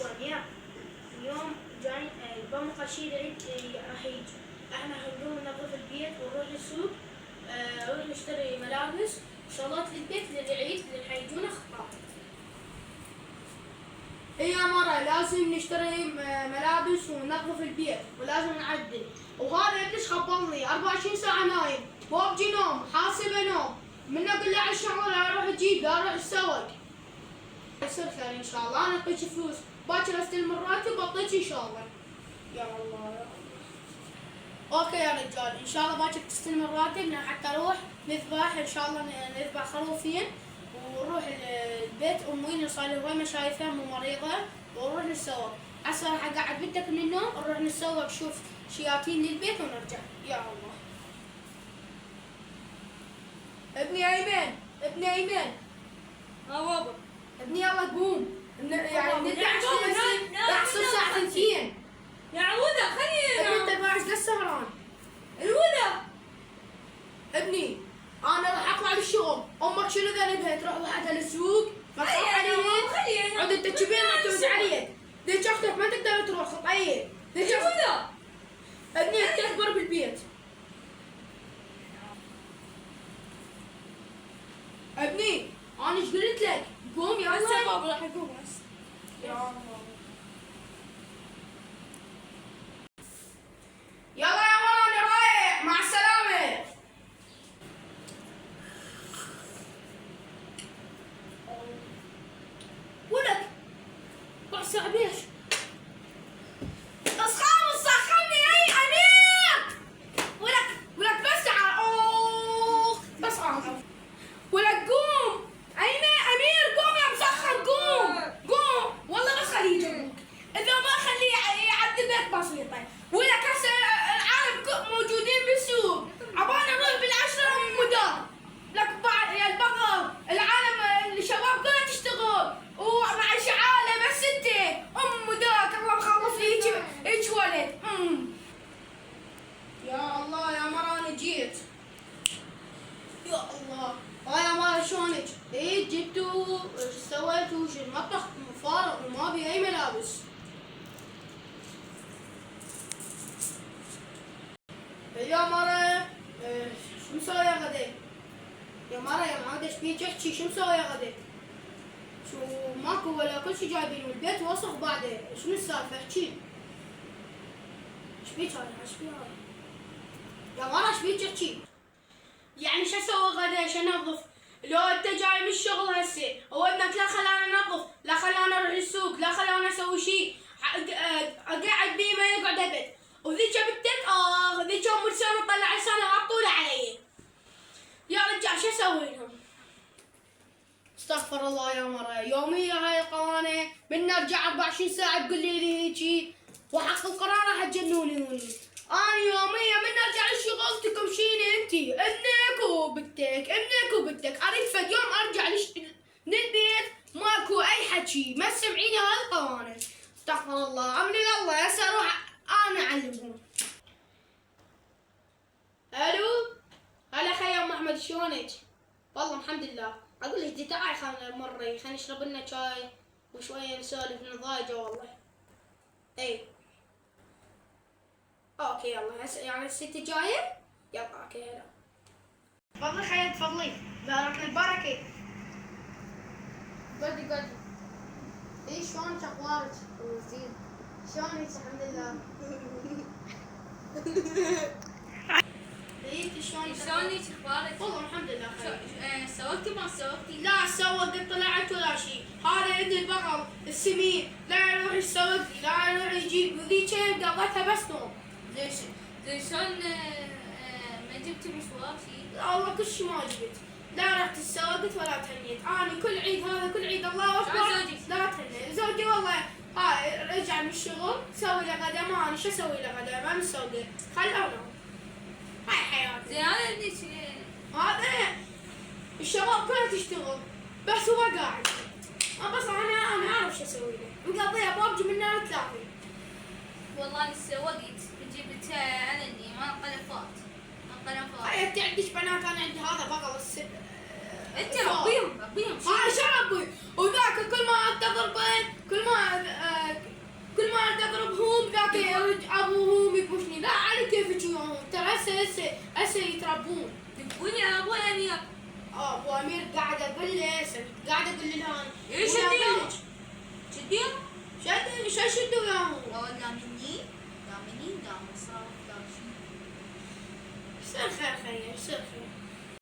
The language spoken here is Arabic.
عبانية اليوم جاي بابا قشير العيد راح يجي. احنا هنقوم ننظف البيت ونروح السوق، نروح نشتري ملابس وشغلات للبيت للعيد اللي حيجونا خطاب. اي يا مرة لازم نشتري ملابس وننظف البيت ولازم نعدل. وهذا ابنش خبرني 24 ساعة نايم، مو بجي نوم، حاسبه نوم. من اقول له على الشغل لا اروح اجيب لا اروح اسوق. يصير خير ان شاء الله، انا اعطيك فلوس، باكر استلم الراتب واعطيك ان شاء الله. يا الله يا الله. اوكي يا رجال، ان شاء الله باكر تستلم الراتب حتى اروح نذبح ان شاء الله، نذبح خروفين ونروح البيت امي صار لي وين ما شايفها مو مريضه ونروح نتسوق. هسه راح اقعد بدك من النوم نروح نتسوق نشوف شياطين للبيت ونرجع. يا الله. ابني ايمن، ابني ايمن. بابا. ابني يلا قوم. يعني نرجع راح تصير الساعة 2. يا عودة خليني. ابني انت قاعد للسهران. الهدى. ابني انا راح اطلع للشغل، امك شنو ذنبها تروح وحدها للسوق؟ ما تخاف عليها؟ عود انت كبير معتمد عليك. ليش اختك ما تقدر تروح طيب؟ ليش الهدى؟ ابني انت اكبر بالبيت. ابني انا ايش قلت لك؟ قوم يلا. هسه بابا راح اقوم هسه. يا الله. يلا يا مرة انا رايح، مع السلامة. ولك بعد ساعة بيش اصحاب سخني اي امير. ولك بس بس ولك قوم امير قوم يا مسخن قوم والله بس خليه يجيبوك، اذا ما خليه يعذبك بسيطة. ولك هسه العالم موجودين بالسوق، عبانا نروح بالعشرة من مدار. لك يا البقر العالم الشباب كلها تشتغل ومع شعالة بس انت ذاك الله مخلص لي هيك ولد. يا الله يا مرة انا جيت. يا الله. يا مرة شلونك؟ ايه جبتوا ايش سويتوا؟ شو المطبخ فارغ وما بي اي ملابس. يا مرة شو مسوية غدا؟ يا مرة يا معود ايش بيك احكي شو مسوية غدا؟ شو ماكو ولا كل شي جايبين والبيت وسخ بعده، شنو السالفة احكي؟ ايش بيك هذا؟ ايش بيك هذا؟ يا مرة ايش بيك احكي؟ يعني شو اسوي غدا؟ شو انظف؟ لو انت جاي من الشغل هسه وابنك لا خلاني انظف، لا خلاني اروح السوق، لا خلاني اسوي شيء، اقعد بيه ما يقعد ابد. وذيك بنتك ذيك ام لسانه طلع لسانه عطوله علي. يا رجال شو اسوي لهم؟ استغفر الله يا مرة، يومية هاي القوانين من نرجع 24 ساعة تقول لي هيجي وحق القرار راح تجنوني. انا يومية من ارجع للشغل تكمشيني انتي ابنك وبنتك اريد فد يوم ارجع للبيت ماكو اي حكي، ما تسمعيني هاي القوانين. استغفر الله، امري الله هسه اروح انا اعلمهم. الو هلا خي ام احمد شلونك؟ والله الحمد لله. اقول لك دي تعالي خلينا مري خلينا نشرب لنا شاي وشويه نسولف ضايجه والله. اي اوكي يلا هسه يعني الست جايه؟ يلا اوكي يلا. تفضلي خيي تفضلي، بارك البركه. قولي اي شلونك اخبارك؟ زين. شلونك؟ الحمد لله. اي شلونك؟ شلونك اخبارك؟ والله الحمد لله خير. سوقتي ما سوقتي؟ لا سوقت طلعت ولا شيء، هذا ابن البقر السمين لا يروح يسوق لا يروح يجيب، وذيك قضتها بس نوم. زين شلون ما جبتي مشوار شيء؟ لا والله كل شيء ما جبت، لا رحت سوقت ولا تهنيت. انا كل عيد هذا كل عيد الله اكبر لا تهنيت. زوجي والله هاي رجع من الشغل سوي له غدا، ما انا شو اسوي له غدا ما مسوقه، خلونا هاي حياتي. زين انا ابني هذا الشباب كلها تشتغل بس هو قاعد. بس انا اعرف شو اسوي له، مقضيها بابجي من نار 3. والله انا سوقت جبت علني ما انقلفات. هاي انت عندك بنات، انا عندي هذا بقر انت ربيهم شو ربي؟ وذاك كل ما انتظر بيت كل ما يرد ابوهم يبوسني، لا على كيفك وياهم، ترى هسه يتربون. تبوني يا ابو امير. ابو امير قاعد اقول له هسه، قاعد اقول له انا ايش شديهم؟ شديهم؟ شو شدوا وياهم؟ والله دامني دام صار دام شي. يصير خير خير، يصير خير.